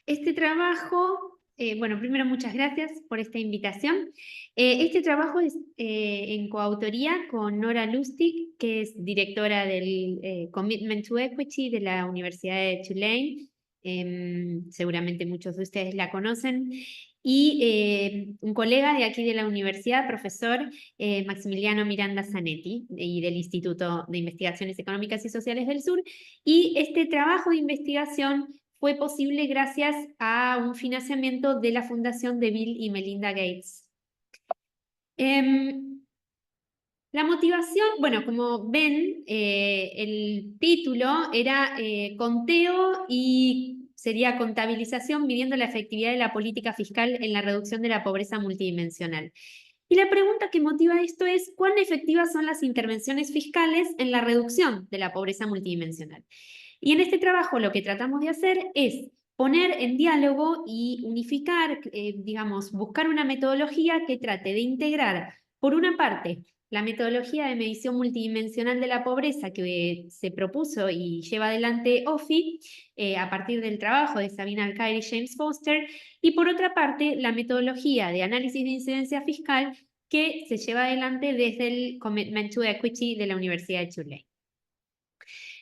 Este trabajo, bueno, primero muchas gracias por esta invitación. Este trabajo es en coautoría con Nora Lustig, que es directora del Commitment to Equity de la Universidad de Tulane. Seguramente muchos de ustedes la conocen. Y un colega de aquí de la universidad, profesor Maximiliano Miranda Zanetti, y del Instituto de Investigaciones Económicas y Sociales del Sur. Y este trabajo de investigación fue posible gracias a un financiamiento de la fundación de Bill y Melinda Gates. La motivación, bueno, como ven, el título era Conteo y sería Contabilización midiendo la efectividad de la política fiscal en la reducción de la pobreza multidimensional. Y la pregunta que motiva esto es, ¿cuán efectivas son las intervenciones fiscales en la reducción de la pobreza multidimensional? Y en este trabajo lo que tratamos de hacer es poner en diálogo y unificar, digamos, buscar una metodología que trate de integrar, por una parte, la metodología de medición multidimensional de la pobreza que se propuso y lleva adelante OFI a partir del trabajo de Sabina Alcaire y James Foster, y por otra parte, la metodología de análisis de incidencia fiscal que se lleva adelante desde el Commitment to Equity de la Universidad de Tulane.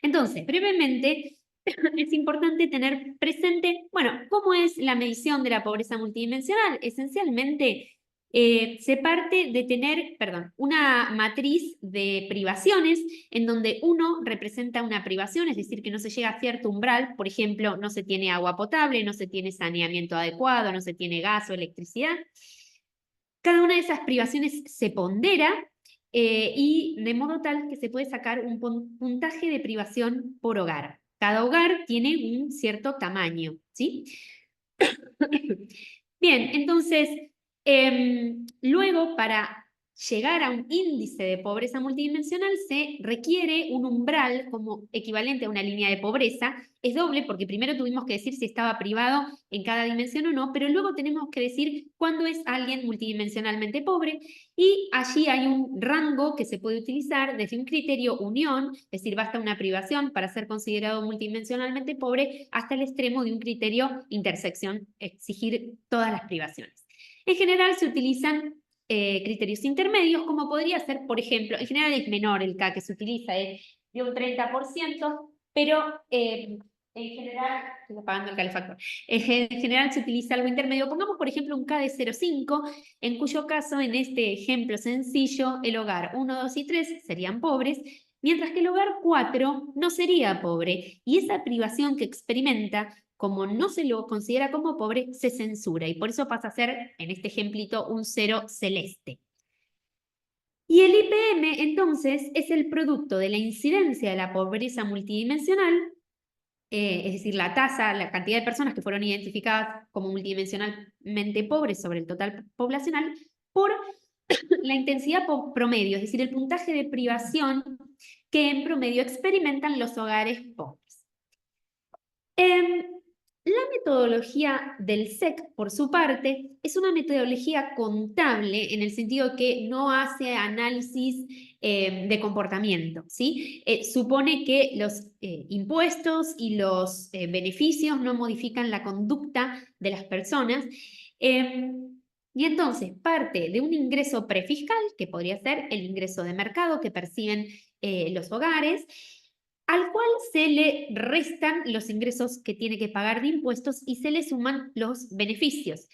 Entonces, brevemente, es importante tener presente, bueno, cómo es la medición de la pobreza multidimensional. Esencialmente, se parte de tener, una matriz de privaciones en donde uno representa una privación, es decir, que no se llega a cierto umbral, por ejemplo, no se tiene agua potable, no se tiene saneamiento adecuado, no se tiene gas o electricidad. Cada una de esas privaciones se pondera y de modo tal que se puede sacar un puntaje de privación por hogar. Cada hogar tiene un cierto tamaño, ¿sí? Bien, entonces, luego para llegar a un índice de pobreza multidimensional se requiere un umbral como equivalente a una línea de pobreza. Es doble porque primero tuvimos que decir si estaba privado en cada dimensión o no, pero luego tenemos que decir cuándo es alguien multidimensionalmente pobre, y allí hay un rango que se puede utilizar desde un criterio unión, es decir, basta una privación para ser considerado multidimensionalmente pobre, hasta el extremo de un criterio intersección, exigir todas las privaciones. En general se utilizan criterios intermedios, como podría ser, por ejemplo, en general es menor el K que se utiliza, es de un 30%, pero en general, estoy apagando el calefactor, en general se utiliza algo intermedio. Pongamos, por ejemplo, un K de 0,5, en cuyo caso, en este ejemplo sencillo, el hogar 1, 2 y 3 serían pobres, mientras que el hogar 4 no sería pobre, y esa privación que experimenta, como no se lo considera como pobre, se censura, y por eso pasa a ser, en este ejemplito, un 0 celeste. Y el IPM, entonces, es el producto de la incidencia de la pobreza multidimensional, es decir, la tasa, la cantidad de personas que fueron identificadas como multidimensionalmente pobres sobre el total poblacional, por la intensidad promedio, es decir, el puntaje de privación que en promedio experimentan los hogares pobres. La metodología del SEC, por su parte, es una metodología contable en el sentido que no hace análisis de comportamiento, ¿sí? Supone que los impuestos y los beneficios no modifican la conducta de las personas. Y entonces parte de un ingreso prefiscal, que podría ser el ingreso de mercado que perciben los hogares, al cual se le restan los ingresos que tiene que pagar de impuestos y se le suman los beneficios.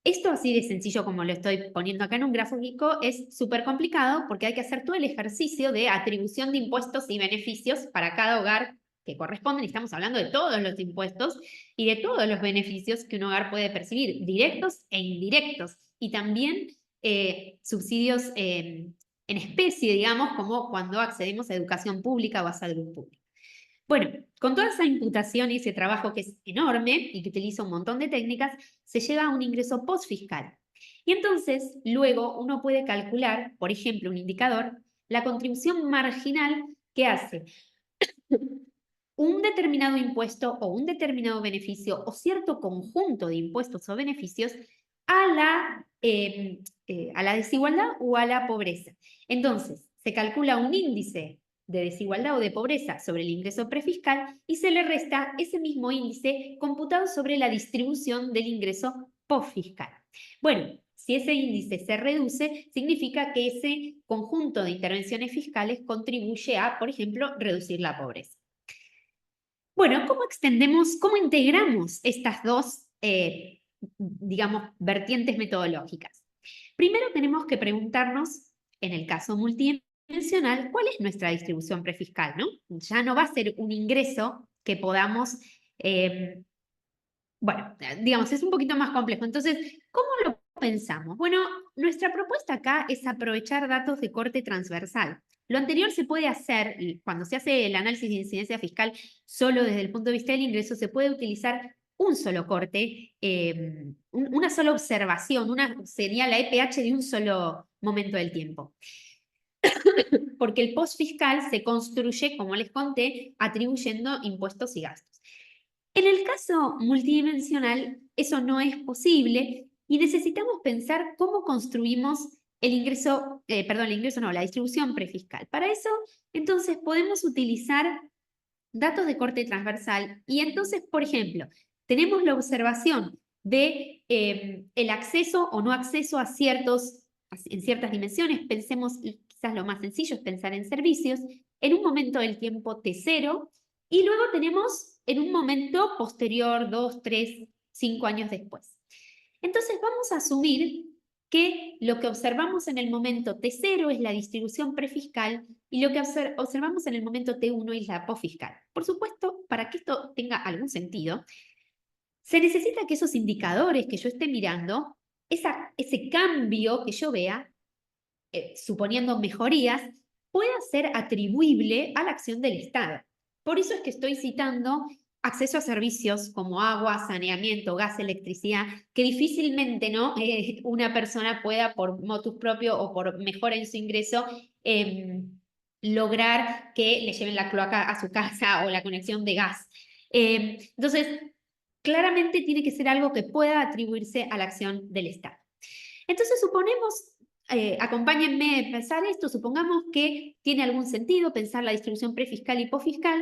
Esto, así de sencillo como lo estoy poniendo acá en un gráfico, es súper complicado porque hay que hacer todo el ejercicio de atribución de impuestos y beneficios para cada hogar que corresponden. Estamos hablando de todos los impuestos y de todos los beneficios que un hogar puede percibir, directos e indirectos, y también subsidios en especie, digamos, como cuando accedemos a educación pública o a salud pública. Bueno, con toda esa imputación y ese trabajo que es enorme y que utiliza un montón de técnicas, se llega a un ingreso postfiscal. Y entonces, luego uno puede calcular, por ejemplo, un indicador, la contribución marginal que hace un determinado impuesto o un determinado beneficio o cierto conjunto de impuestos o beneficios a la desigualdad o a la pobreza. Entonces, se calcula un índice de desigualdad o de pobreza sobre el ingreso prefiscal y se le resta ese mismo índice computado sobre la distribución del ingreso postfiscal. Bueno, si ese índice se reduce, significa que ese conjunto de intervenciones fiscales contribuye a, por ejemplo, reducir la pobreza. Bueno, cómo integramos estas dos, digamos, vertientes metodológicas? Primero tenemos que preguntarnos, en el caso multidimensional, ¿cuál es nuestra distribución prefiscal, ¿no? Ya no va a ser un ingreso que podamos, bueno, digamos, es un poquito más complejo. Entonces, ¿cómo lo pensamos? Bueno, nuestra propuesta acá es aprovechar datos de corte transversal. Lo anterior se puede hacer, cuando se hace el análisis de incidencia fiscal solo desde el punto de vista del ingreso, se puede utilizar un solo corte, una sola observación, sería la EPH de un solo momento del tiempo. Porque el post fiscal se construye, como les conté, atribuyendo impuestos y gastos. En el caso multidimensional, eso no es posible y necesitamos pensar cómo construimos el ingreso, la distribución prefiscal. Para eso, entonces, podemos utilizar datos de corte transversal y entonces, por ejemplo, tenemos la observación de el acceso o no acceso a en ciertas dimensiones. Pensemos, quizás lo más sencillo es pensar en servicios, en un momento del tiempo T0, y luego tenemos en un momento posterior, 2, 3, 5 años después. Entonces vamos a asumir que lo que observamos en el momento T0 es la distribución prefiscal y lo que observamos en el momento T1 es la posfiscal. Por supuesto, para que esto tenga algún sentido, se necesita que esos indicadores que yo esté mirando, ese cambio que yo vea, suponiendo mejorías, pueda ser atribuible a la acción del Estado. Por eso es que estoy citando acceso a servicios como agua, saneamiento, gas, electricidad, que difícilmente una persona pueda por motus propio o por mejora en su ingreso lograr que le lleven la cloaca a su casa o la conexión de gas. Entonces, claramente tiene que ser algo que pueda atribuirse a la acción del Estado. Entonces, suponemos, acompáñenme a pensar esto, supongamos que tiene algún sentido pensar la distribución prefiscal y posfiscal.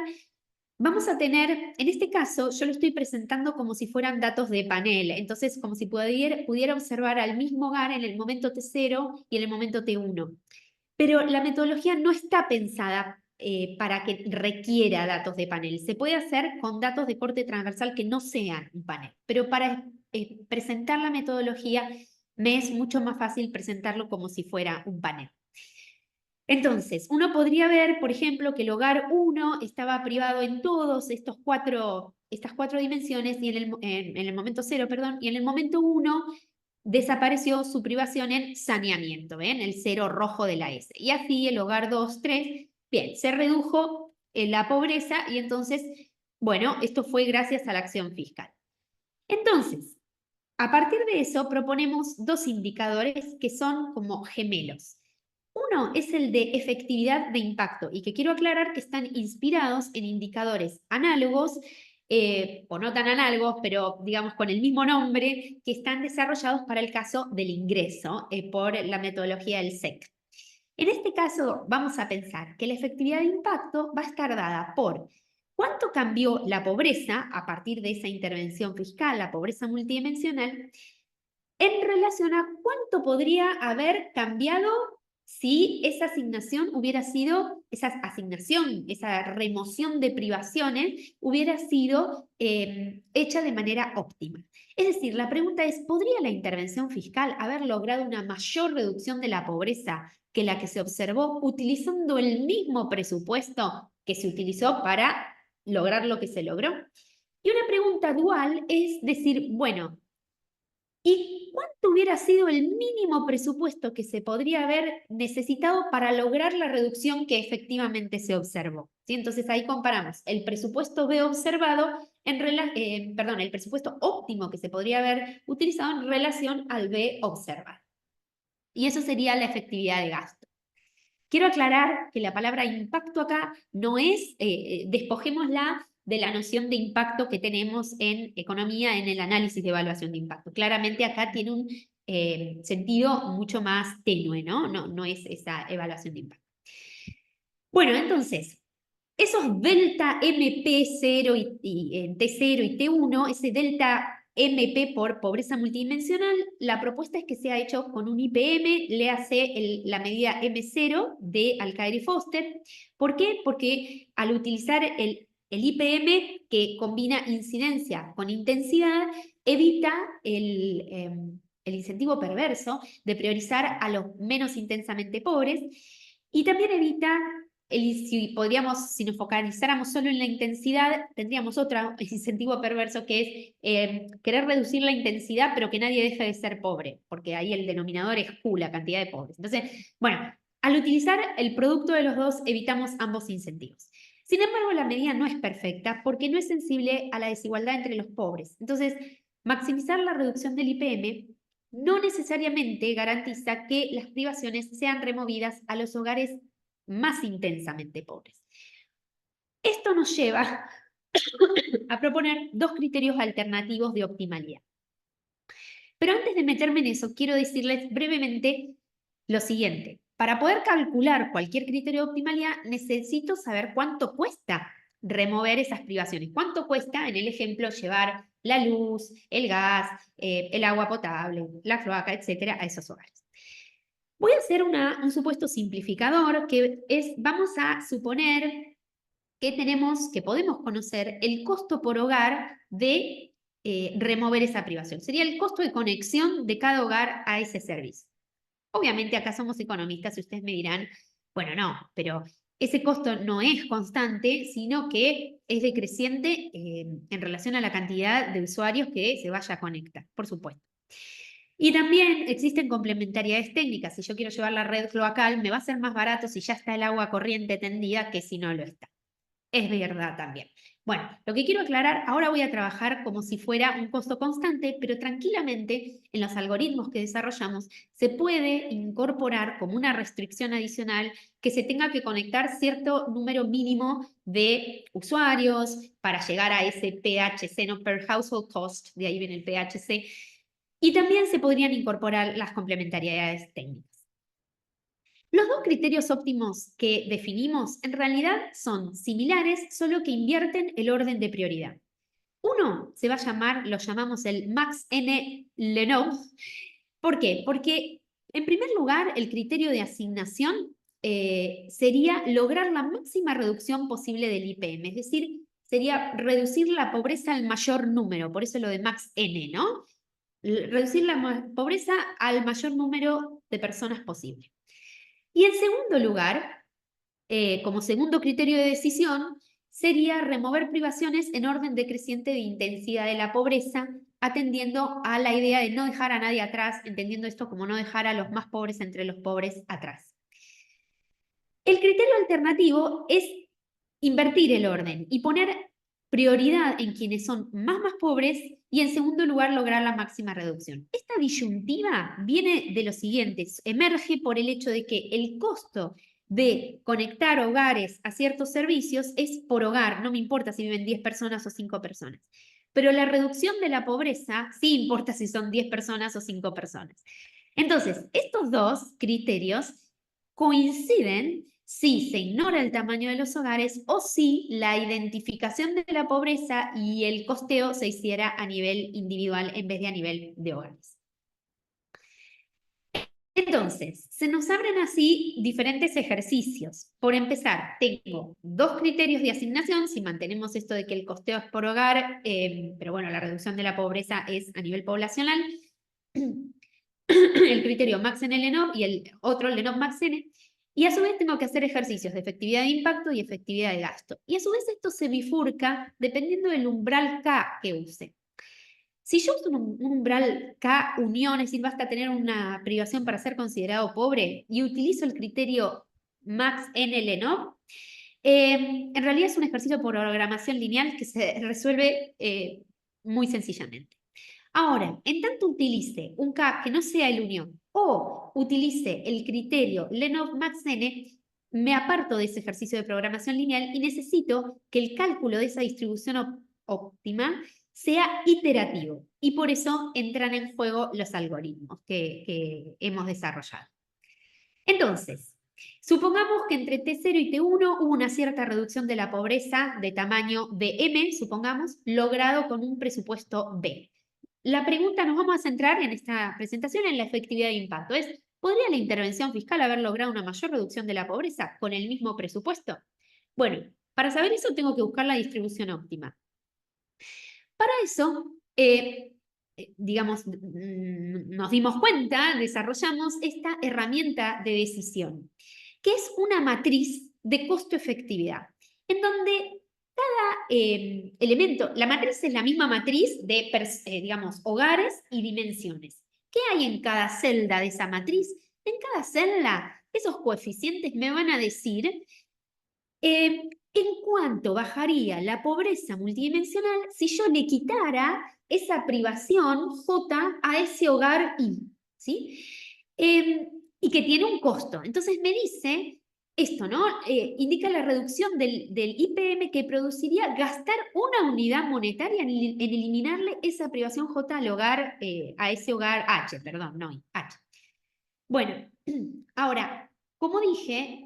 Vamos a tener, en este caso, yo lo estoy presentando como si fueran datos de panel, entonces como si pudiera observar al mismo hogar en el momento T0 y en el momento T1. Pero la metodología no está pensada para que requiera datos de panel. Se puede hacer con datos de corte transversal que no sean un panel, pero para presentar la metodología me es mucho más fácil presentarlo como si fuera un panel. Entonces, uno podría ver, por ejemplo, que el hogar 1 estaba privado en todas estas cuatro dimensiones y en el momento 0, perdón, y en el momento 1 desapareció su privación en saneamiento, ¿ven? El 0 rojo de la S. Y así el hogar 2, 3, bien, se redujo la pobreza y entonces, bueno, esto fue gracias a la acción fiscal. Entonces, a partir de eso proponemos dos indicadores que son como gemelos. Uno es el de efectividad de impacto y que quiero aclarar que están inspirados en indicadores análogos o no tan análogos, pero digamos con el mismo nombre, que están desarrollados para el caso del ingreso por la metodología del SEC. En este caso vamos a pensar que la efectividad de impacto va a estar dada por cuánto cambió la pobreza a partir de esa intervención fiscal, la pobreza multidimensional, en relación a cuánto podría haber cambiado si esa asignación hubiera sido, esa remoción de privaciones hubiera sido hecha de manera óptima. Es decir, la pregunta es, ¿podría la intervención fiscal haber logrado una mayor reducción de la pobreza que la que se observó utilizando el mismo presupuesto que se utilizó para lograr lo que se logró? Y una pregunta dual es decir, bueno, ¿y cuánto hubiera sido el mínimo presupuesto que se podría haber necesitado para lograr la reducción que efectivamente se observó? ¿Sí? Entonces ahí comparamos el presupuesto B observado, el presupuesto óptimo que se podría haber utilizado en relación al B observado. Y eso sería la efectividad de gasto. Quiero aclarar que la palabra impacto acá no es, despojémosla de la noción de impacto que tenemos en economía en el análisis de evaluación de impacto. Claramente acá tiene un sentido mucho más tenue, ¿no? No es esa evaluación de impacto. Bueno, entonces, esos delta MP0 y T0 y T1, ese delta MP por pobreza multidimensional, la propuesta es que sea hecho con un IPM, léase la medida M0 de Alcaer y Foster. ¿Por qué? Porque al utilizar el IPM que combina incidencia con intensidad, evita el incentivo perverso de priorizar a los menos intensamente pobres y también evita si nos focalizáramos solo en la intensidad, tendríamos otro incentivo perverso que es querer reducir la intensidad, pero que nadie deje de ser pobre, porque ahí el denominador es Q, la cantidad de pobres. Entonces, bueno, al utilizar el producto de los dos, evitamos ambos incentivos. Sin embargo, la medida no es perfecta porque no es sensible a la desigualdad entre los pobres. Entonces, maximizar la reducción del IPM no necesariamente garantiza que las privaciones sean removidas a los hogares más intensamente pobres. Esto nos lleva a proponer dos criterios alternativos de optimalidad. Pero antes de meterme en eso, quiero decirles brevemente lo siguiente. Para poder calcular cualquier criterio de optimalidad, necesito saber cuánto cuesta remover esas privaciones. ¿Cuánto cuesta, en el ejemplo, llevar la luz, el gas, el agua potable, la cloaca, etcétera, a esos hogares? Voy a hacer un supuesto simplificador que es, vamos a suponer que podemos conocer el costo por hogar de remover esa privación. Sería el costo de conexión de cada hogar a ese servicio. Obviamente acá somos economistas y ustedes me dirán, bueno, no, pero ese costo no es constante, sino que es decreciente en relación a la cantidad de usuarios que se vaya a conectar, por supuesto. Y también existen complementariedades técnicas. Si yo quiero llevar la red cloacal, me va a ser más barato si ya está el agua corriente tendida que si no lo está. Es verdad también. Bueno, lo que quiero aclarar, ahora voy a trabajar como si fuera un costo constante, pero tranquilamente en los algoritmos que desarrollamos se puede incorporar como una restricción adicional que se tenga que conectar cierto número mínimo de usuarios para llegar a ese PHC, no per household cost, de ahí viene el PHC, y también se podrían incorporar las complementariedades técnicas. Los dos criterios óptimos que definimos en realidad son similares, solo que invierten el orden de prioridad. Uno se va a llamar, lo llamamos el Max N. Lenov. ¿Por qué? Porque en primer lugar el criterio de asignación sería lograr la máxima reducción posible del IPM, es decir, sería reducir la pobreza al mayor número, por eso lo de Max N, ¿no? Reducir la pobreza al mayor número de personas posible. Y en segundo lugar, como segundo criterio de decisión, sería remover privaciones en orden decreciente de intensidad de la pobreza, atendiendo a la idea de no dejar a nadie atrás, entendiendo esto como no dejar a los más pobres entre los pobres atrás. El criterio alternativo es invertir el orden y poner prioridad en quienes son más pobres y en segundo lugar lograr la máxima reducción. Esta disyuntiva viene de lo siguiente, emerge por el hecho de que el costo de conectar hogares a ciertos servicios es por hogar, no me importa si viven 10 personas o 5 personas. Pero la reducción de la pobreza sí importa si son 10 personas o 5 personas. Entonces, estos dos criterios coinciden si se ignora el tamaño de los hogares o si la identificación de la pobreza y el costeo se hiciera a nivel individual en vez de a nivel de hogares. Entonces, se nos abren así diferentes ejercicios. Por empezar, tengo dos criterios de asignación, si mantenemos esto de que el costeo es por hogar, pero bueno, la reducción de la pobreza es a nivel poblacional. El criterio Max-N-Lenov y el otro Lenov-Max-N. Y a su vez tengo que hacer ejercicios de efectividad de impacto y efectividad de gasto. Y a su vez esto se bifurca dependiendo del umbral K que use. Si yo uso un umbral K unión, es decir, basta tener una privación para ser considerado pobre, y utilizo el criterio Max-N-Lenov, en realidad es un ejercicio por programación lineal que se resuelve muy sencillamente. Ahora, en tanto utilice un K que no sea el unión o utilice el criterio Lenov-Max-N, me aparto de ese ejercicio de programación lineal y necesito que el cálculo de esa distribución óptima sea iterativo. Y por eso entran en juego los algoritmos que hemos desarrollado. Entonces, Supongamos que entre T0 y T1 hubo una cierta reducción de la pobreza de tamaño de M, supongamos, logrado con un presupuesto B. La pregunta, nos vamos a centrar en esta presentación en la efectividad de impacto. ¿Podría la intervención fiscal haber logrado una mayor reducción de la pobreza con el mismo presupuesto? Bueno, para saber eso tengo que buscar la distribución óptima. Para eso, digamos, nos dimos cuenta, desarrollamos esta herramienta de decisión, que es una matriz de costo-efectividad, en donde cada elemento, la matriz es la misma matriz de, digamos, hogares y dimensiones. ¿Qué hay en cada celda de esa matriz? En cada celda, esos coeficientes me van a decir en cuánto bajaría la pobreza multidimensional si yo le quitara esa privación J a ese hogar I, ¿sí? Y que tiene un costo. Entonces me dice esto, ¿no? Indica la reducción del IPM que produciría gastar una unidad monetaria en eliminarle esa privación J al hogar, a ese hogar H, perdón, no I, H. Bueno, ahora, como dije,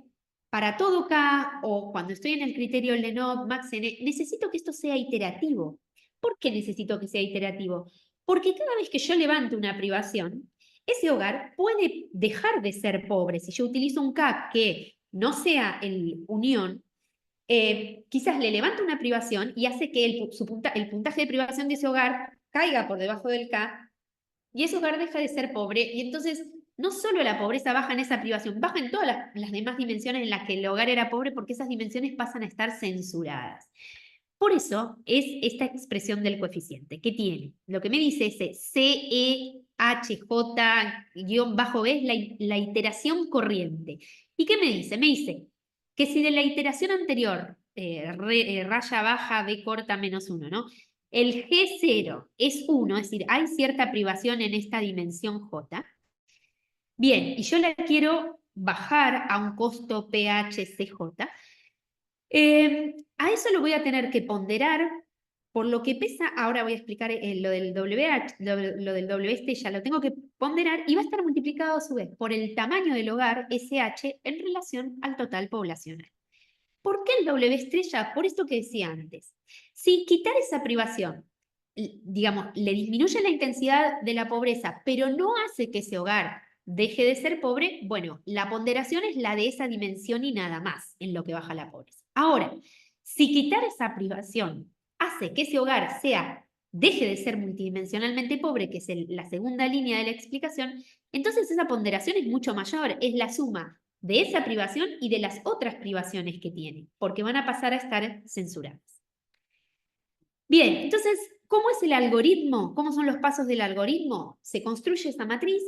para todo K o cuando estoy en el criterio Lenov, MaxN, necesito que esto sea iterativo. ¿Por qué necesito que sea iterativo? Porque cada vez que yo levanto una privación, ese hogar puede dejar de ser pobre. Si yo utilizo un K que no sea el unión, quizás le levanto una privación y hace que el puntaje de privación de ese hogar caiga por debajo del K y ese hogar deja de ser pobre y entonces no solo la pobreza baja en esa privación, baja en todas las demás dimensiones en las que el hogar era pobre porque esas dimensiones pasan a estar censuradas. Por eso es esta expresión del coeficiente que tiene. Lo que me dice ese CEHJ-B es la iteración corriente. ¿Y qué me dice? Me dice que si de la iteración anterior, raya baja, B corta menos 1, ¿no? El G0 es 1, es decir, hay cierta privación en esta dimensión J. Bien, y yo la quiero bajar a un costo PHCJ. A eso lo voy a tener que ponderar por lo que pesa. Ahora voy a explicar lo del WH, lo del W ya lo tengo que ponderar y va a estar multiplicado a su vez por el tamaño del hogar SH en relación al total poblacional. ¿Por qué el W estrella? Por esto que decía antes. Si quitar esa privación, digamos, le disminuye la intensidad de la pobreza, pero no hace que ese hogar deje de ser pobre, bueno, la ponderación es la de esa dimensión y nada más en lo que baja la pobreza. Ahora, si quitar esa privación hace que ese hogar deje de ser multidimensionalmente pobre, que es la segunda línea de la explicación, entonces esa ponderación es mucho mayor, es la suma de esa privación y de las otras privaciones que tiene, porque van a pasar a estar censuradas. Bien, entonces, ¿cómo es el algoritmo? ¿Cómo son los pasos del algoritmo? Se construye esa matriz.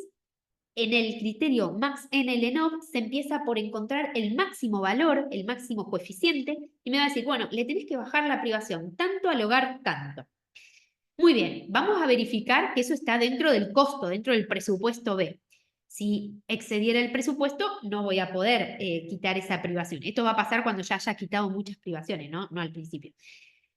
En el criterio MaxN-Lenov se empieza por encontrar el máximo valor, el máximo coeficiente, y me va a decir, bueno, le tenés que bajar la privación, tanto al hogar, tanto. Muy bien, vamos a verificar que eso está dentro del costo, dentro del presupuesto B. Si excediera el presupuesto, no voy a poder quitar esa privación. Esto va a pasar cuando ya haya quitado muchas privaciones, no al principio.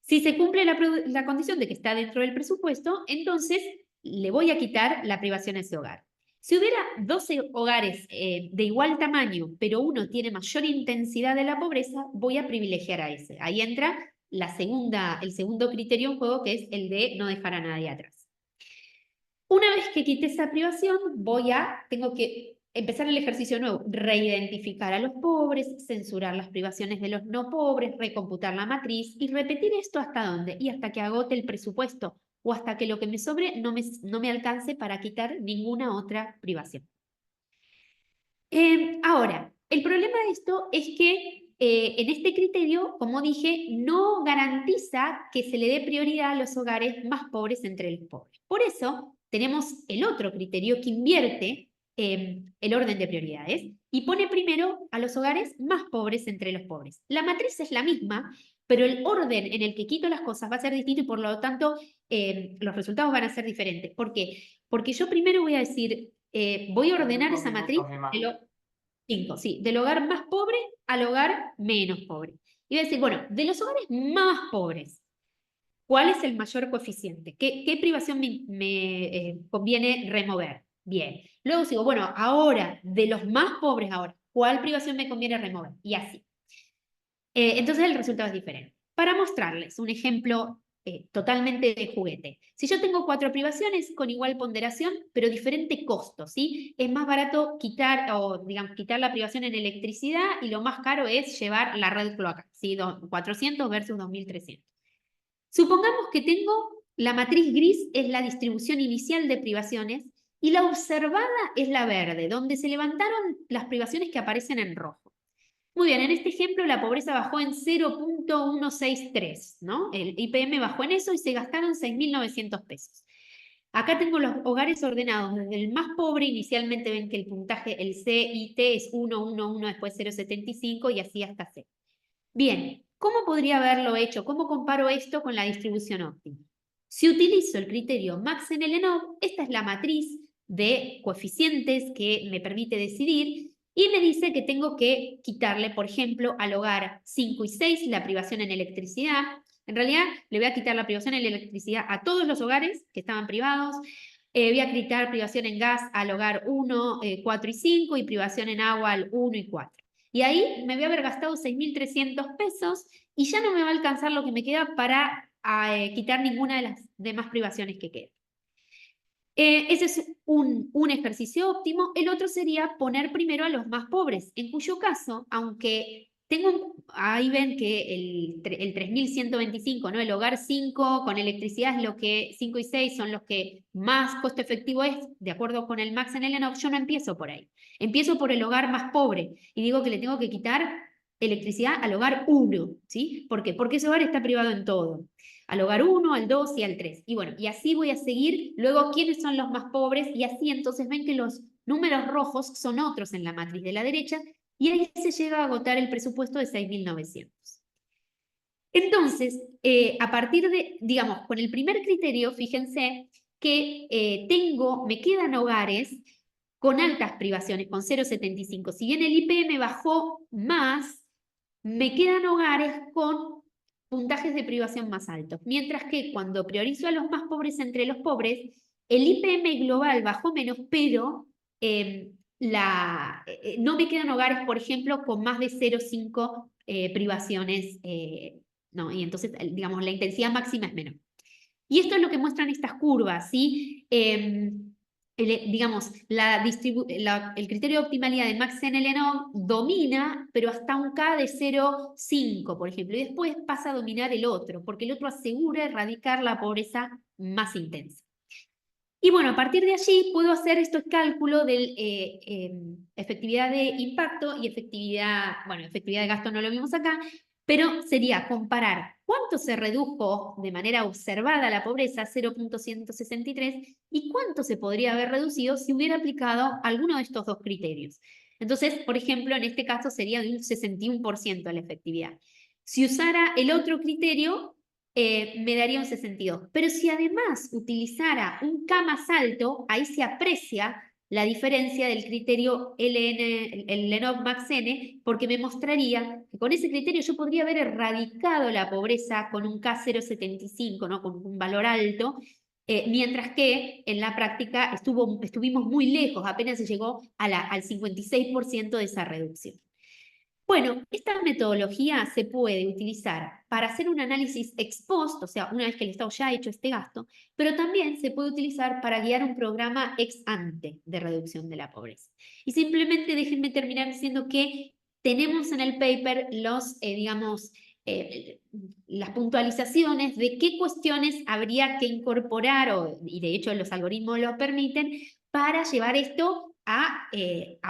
Si se cumple la condición de que está dentro del presupuesto, entonces le voy a quitar la privación a ese hogar. Si hubiera 12 hogares de igual tamaño, pero uno tiene mayor intensidad de la pobreza, voy a privilegiar a ese. Ahí entra el segundo criterio en juego, que es el de no dejar a nadie atrás. Una vez que quité esa privación, tengo que empezar el ejercicio nuevo, reidentificar a los pobres, censurar las privaciones de los no pobres, recomputar la matriz y repetir esto hasta dónde, y hasta que agote el presupuesto o hasta que lo que me sobre no me alcance para quitar ninguna otra privación. Ahora, el problema de esto es que en este criterio, como dije, no garantiza que se le dé prioridad a los hogares más pobres entre los pobres. Por eso tenemos el otro criterio que invierte el orden de prioridades y pone primero a los hogares más pobres entre los pobres. La matriz es la misma, pero el orden en el que quito las cosas va a ser distinto y por lo tanto los resultados van a ser diferentes. ¿Por qué? Porque yo primero voy a decir, voy a ordenar esa matriz del hogar más pobre al hogar menos pobre. Y voy a decir, bueno, de los hogares más pobres, ¿cuál es el mayor coeficiente? ¿Qué privación me conviene remover? Bien. Luego sigo, bueno, ahora, de los más pobres ahora, ¿Cuál privación me conviene remover? Y así. Entonces el resultado es diferente. Para mostrarles un ejemplo totalmente de juguete. Si yo tengo 4 privaciones con igual ponderación, pero diferente costo, ¿sí? Es más barato quitar, o digamos, quitar la privación en electricidad y lo más caro es llevar la red cloaca, ¿sí? 400 versus 2300. Supongamos que tengo la matriz gris es la distribución inicial de privaciones y la observada es la verde, donde se levantaron las privaciones que aparecen en rojo. Muy bien, en este ejemplo la pobreza bajó en 0,163, ¿no? El IPM bajó en eso y se gastaron 6.900 pesos. Acá tengo los hogares ordenados desde el más pobre, inicialmente ven que el puntaje, el CIT es 1, 1, 1, después 0,75 y así hasta C. Bien, ¿cómo podría haberlo hecho? ¿Cómo comparo esto con la distribución óptima? Si utilizo el criterio Max-NLNOV, esta es la matriz de coeficientes que me permite decidir y me dice que tengo que quitarle, por ejemplo, al hogar 5 y 6 la privación en electricidad. En realidad, le voy a quitar la privación en electricidad a todos los hogares que estaban privados. Voy a quitar privación en gas al hogar 1, 4 y 5 y privación en agua al 1 y 4. Y ahí me voy a haber gastado 6.300 pesos y ya no me va a alcanzar lo que me queda para quitar ninguna de las demás privaciones que quedan. Ese es un ejercicio óptimo. El otro sería poner primero a los más pobres, en cuyo caso, aunque ahí ven que el 3.125, ¿no? El hogar 5 con electricidad es lo que 5 y 6 son los que más costo efectivo es, de acuerdo con el Max en el ENOC. Yo no empiezo por ahí. Empiezo por el hogar más pobre y digo que le tengo que quitar electricidad al hogar 1, ¿sí? ¿Por qué? Porque ese hogar está privado en todo. Al hogar 1, al 2 y al 3. Y bueno, y así voy a seguir luego quiénes son los más pobres y así entonces ven que los números rojos son otros en la matriz de la derecha y ahí se llega a agotar el presupuesto de 6.900. Entonces, a partir de, digamos, con el primer criterio, fíjense que me quedan hogares con altas privaciones, con 0,75. Si bien el IPM bajó más, me quedan hogares con puntajes de privación más altos. Mientras que cuando priorizo a los más pobres entre los pobres, el IPM global bajó menos, pero no me quedan hogares, por ejemplo, con más de 0,5 privaciones, no, y entonces, digamos, la intensidad máxima es menor. Y esto es lo que muestran estas curvas, ¿sí? Digamos, el criterio de optimalidad de Max NLNO domina, pero hasta un K de 0,5, por ejemplo, y después pasa a dominar el otro, porque el otro asegura erradicar la pobreza más intensa. Y bueno, a partir de allí puedo hacer estos cálculos de efectividad de impacto y efectividad, bueno, efectividad de gasto no lo vimos acá, pero sería comparar cuánto se redujo de manera observada la pobreza, 0,163, y cuánto se podría haber reducido si hubiera aplicado alguno de estos dos criterios. Entonces, por ejemplo, en este caso sería de un 61% la efectividad. Si usara el otro criterio, me daría un 62. Pero si además utilizara un K más alto, ahí se aprecia la diferencia del criterio el LENOV Max N, porque me mostraría que con ese criterio yo podría haber erradicado la pobreza con un K0,75, ¿no? Con un valor alto, mientras que en la práctica estuvimos muy lejos, apenas se llegó al 56% de esa reducción. Bueno, esta metodología se puede utilizar para hacer un análisis ex post, o sea, una vez que el Estado ya ha hecho este gasto, pero también se puede utilizar para guiar un programa ex ante de reducción de la pobreza. Y simplemente déjenme terminar diciendo que tenemos en el paper digamos, las puntualizaciones de qué cuestiones habría que incorporar, y de hecho los algoritmos lo permiten, para llevar esto a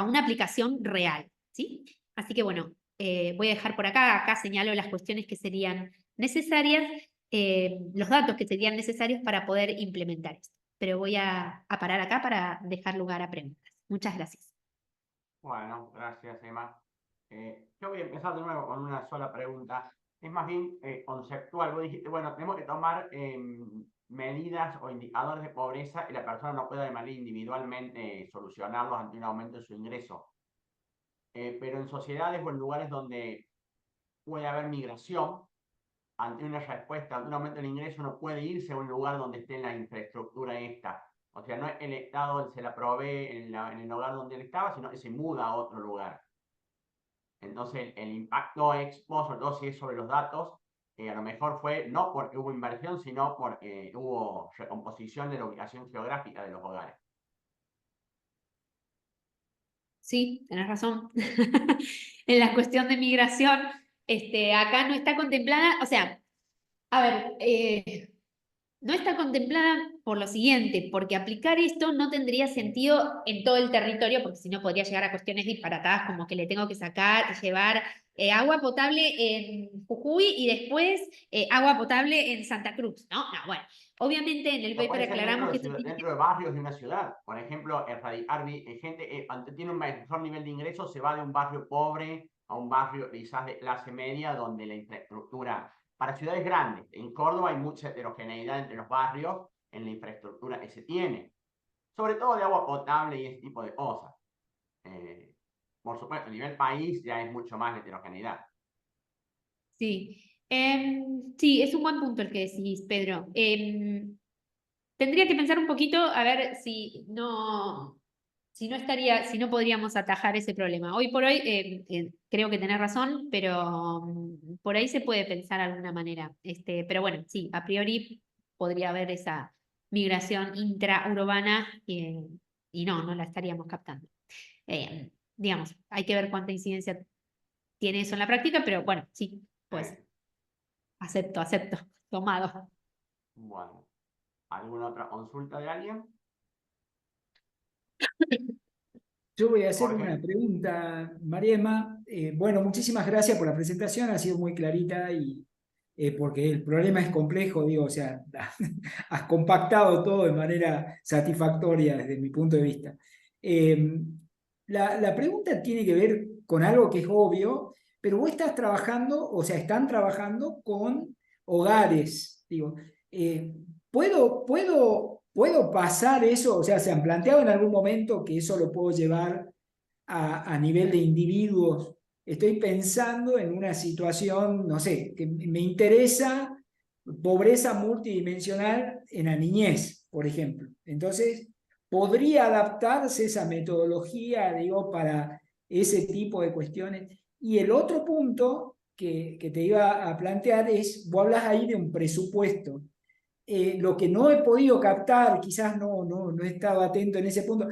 una aplicación real, ¿sí? Así que bueno, voy a dejar por acá señalo las cuestiones que serían necesarias, los datos que serían necesarios para poder implementar esto. Pero voy a parar acá para dejar lugar a preguntas. Muchas gracias. Bueno, gracias, Emma. Yo voy a empezar de nuevo con una sola pregunta. Es más bien conceptual. Vos dijiste, bueno, tenemos que tomar medidas o indicadores de pobreza y la persona no puede de manera individualmente solucionarlos ante un aumento de su ingreso. Pero en sociedades o en lugares donde puede haber migración, ante una respuesta, ante un aumento del ingreso, no puede irse a un lugar donde esté la infraestructura esta. O sea, no es el Estado se la provee en el hogar donde él estaba, sino que se muda a otro lugar. Entonces, el impacto expo, sobre todo si es sobre los datos, a lo mejor fue no porque hubo inversión, sino porque hubo recomposición de la ubicación geográfica de los hogares. Sí, tenés razón. En la cuestión de migración, acá no está contemplada, o sea, a ver, no está contemplada por lo siguiente, porque aplicar esto no tendría sentido en todo el territorio, porque si no podría llegar a cuestiones disparatadas como que le tengo que llevar agua potable en Jujuy y después agua potable en Santa Cruz, ¿no? No, bueno, obviamente en el No paper puede ser aclaramos que esto dentro de barrios de una ciudad. Por ejemplo, erradicar gente que tiene un mejor nivel de ingresos, se va de un barrio pobre a un barrio quizás de clase media, donde la infraestructura, para ciudades grandes, en Córdoba hay mucha heterogeneidad entre los barrios en la infraestructura que se tiene, sobre todo de agua potable y ese tipo de cosas. Por supuesto, a nivel país ya es mucho más la heterogeneidad. sí. Sí, es un buen punto el que decís, Pedro. Tendría que pensar un poquito a ver si no podríamos atajar ese problema. Hoy por hoy creo que tenés razón, pero por ahí se puede pensar de alguna manera. Pero bueno, sí, a priori podría haber esa migración intraurbana y no la estaríamos captando. Digamos, hay que ver cuánta incidencia tiene eso en la práctica, pero bueno, sí, pues Eh, acepto, tomado. bueno, ¿alguna otra consulta de alguien? Yo voy a hacer una Jorge. pregunta, Mariema. Bueno, muchísimas gracias por la presentación, ha sido muy clarita y porque el problema es complejo, digo, o sea, has compactado todo de manera satisfactoria desde mi punto de vista. Eh, la pregunta tiene que ver con algo que es obvio, pero vos estás trabajando, o sea, están trabajando con hogares, digo. Eh, ¿puedo pasar eso? O sea, ¿se han planteado en algún momento que eso lo puedo llevar a nivel de individuos? Estoy pensando en una situación, no sé, que me interesa pobreza multidimensional en la niñez, por ejemplo. Entonces, ¿podría adaptarse esa metodología, digo, para ese tipo de cuestiones? Y el otro punto que te iba a plantear es, vos hablas ahí de un presupuesto. Lo que no he podido captar, quizás no he estado atento en ese punto,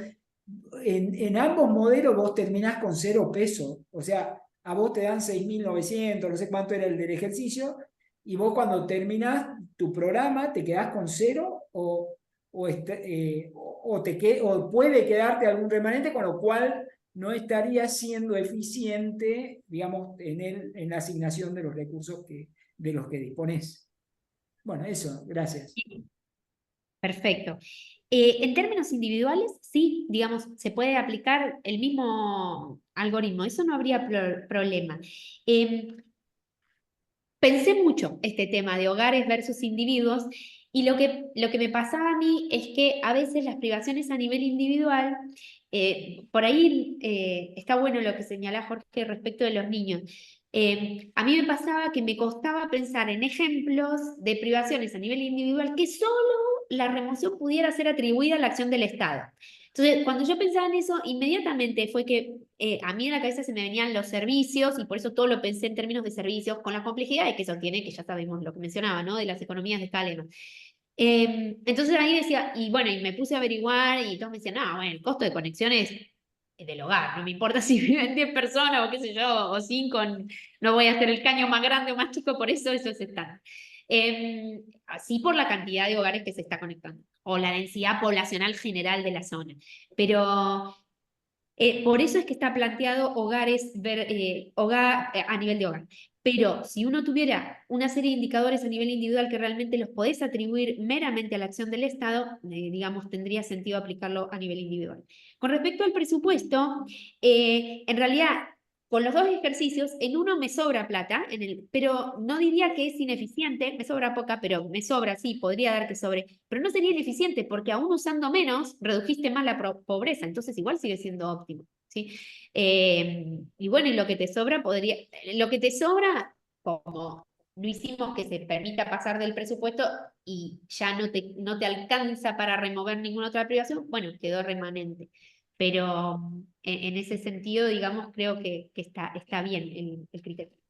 en ambos modelos vos terminás con 0 pesos, o sea, a vos te dan 6.900, no sé cuánto era el del ejercicio, y vos cuando terminás tu programa te quedás con 0 o puede quedarte algún remanente, con lo cual no estarías siendo eficiente, digamos, en la asignación de los recursos de los que disponés. Bueno, eso, gracias. Perfecto. En términos individuales, sí, digamos, se puede aplicar el mismo algoritmo, eso no habría problema. Pensé mucho este tema de hogares versus individuos y lo que me pasaba a mí es que a veces las privaciones a nivel individual, por ahí está bueno lo que señala Jorge respecto de los niños. A mí me pasaba que me costaba pensar en ejemplos de privaciones a nivel individual que solo la remoción pudiera ser atribuida a la acción del Estado. Entonces, cuando yo pensaba en eso, inmediatamente fue que a mí en la cabeza se me venían los servicios y por eso todo lo pensé en términos de servicios, con la complejidad que eso tiene, que ya sabemos lo que mencionaba, ¿no? De las economías de escala y demás. Entonces ahí decía, y bueno, y me puse a averiguar y todos me decían, no, bueno, el costo de conexión es del hogar, no me importa si viven 10 personas o qué sé yo, o 5, no voy a hacer el caño más grande o más chico, por eso es estándar. Así por la cantidad de hogares que se está conectando, o la densidad poblacional general de la zona. Pero por eso es que está planteado a nivel de hogar. Pero si uno tuviera una serie de indicadores a nivel individual que realmente los podés atribuir meramente a la acción del Estado, digamos, tendría sentido aplicarlo a nivel individual. Con respecto al presupuesto, en realidad, con los dos ejercicios, en uno me sobra plata, pero no diría que es ineficiente, me sobra poca, pero me sobra, sí, podría dar que sobre, pero no sería ineficiente porque aún usando menos, redujiste más la pobreza, entonces igual sigue siendo óptimo, ¿sí? Y bueno, y lo que te sobra, como no hicimos que se permita pasar del presupuesto y ya no te alcanza para remover ninguna otra privación, bueno, quedó remanente. pero en ese sentido, digamos, creo que está bien el criterio.